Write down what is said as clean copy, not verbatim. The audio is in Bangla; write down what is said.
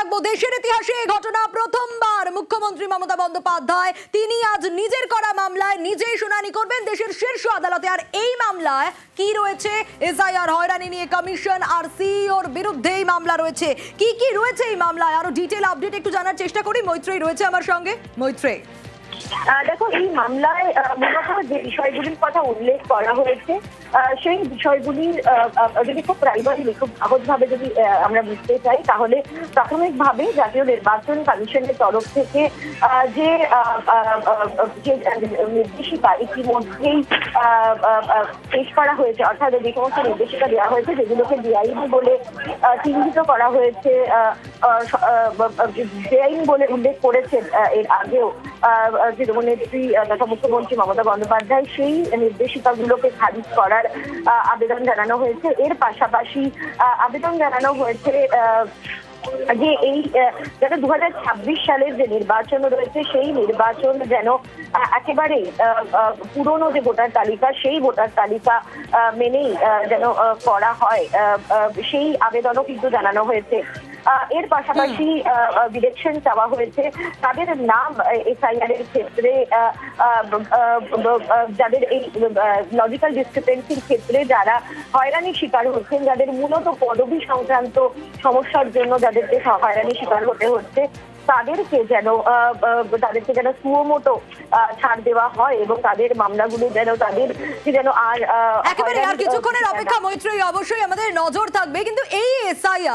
রাখবো দেশের ইতিহাসে এই ঘটনা প্রথমবার মুখ্যমন্ত্রী মমতা বন্দ্যোপাধ্যায় তিনি আজ নিজের করা মামলায় নিজেই শুনানি করবেন দেশের শীর্ষ আদালতে। আর এই মামলায় কি রয়েছে? এসআইআর হয়রানি নিয়ে কমিশন আর সিইওর বিরুদ্ধে এই মামলা রয়েছে। কি কি রয়েছে এই মামলায় আরো ডিটেল আপডেট একটু জানার চেষ্টা করি। মৈত্রেয়ী রয়েছে আমার সঙ্গে। মৈত্রেয়ী, দেখো, এই মামলায় মূলত যে বিষয়গুলির কথা উল্লেখ করা হয়েছে সেই বিষয়গুলির যদি খুব প্রাইমারি খুব সহজভাবে যদি আমরা বুঝতে চাই, তাহলে প্রাথমিকভাবে জাতীয় নির্বাচন কমিশনের তরফ থেকে যে নির্দেশিকা ইতিমধ্যেই পেশ করা হয়েছে, অর্থাৎ যে সমস্ত নির্দেশিকা দেওয়া হয়েছে যেগুলোকে বেআইনি বলে চিহ্নিত করা হয়েছে, বেআইনি বলে উল্লেখ করেছেন এর আগেও তৃণমূল নেত্রী তথা মুখ্যমন্ত্রী মমতা বন্দ্যোপাধ্যায়, সেই নির্দেশিকাগুলোকে খারিজ করার আবেদন জানানো হয়েছে। এর পাশাপাশি আবেদন জানানো হয়েছে যে এই যাতে 2026 সালের যে নির্বাচন রয়েছে সেই নির্বাচন যেন একেবারে পুরনো যে ভোটার তালিকা সেই ভোটার তালিকা মেনেই যেন করা হয়, সেই আবেদনও কিন্তু জানানো হয়েছে। এর পাশাপাশি ডিরেকশন চাওয়া হয়েছে তাদের নাম এসআইআর এর ক্ষেত্রে যাদের এই লজিক্যাল ডিসক্রিপেন্সির ক্ষেত্রে যারা হয়রানির শিকার হচ্ছেন, যাদের মূলত পদবি সংক্রান্ত সমস্যার জন্য যাদেরকে হয়রানির শিকার হতে হচ্ছে, তাদেরকে যেন সুমোটো ছাড় দেওয়া হয় এবং তাদের মামলাগুলো যেন আর একেবারে আর কিছুক্ষণের অপেক্ষা মৈত্রেয়ী, অবশ্যই আমাদের নজর থাকবে। কিন্তু এই এসআইআর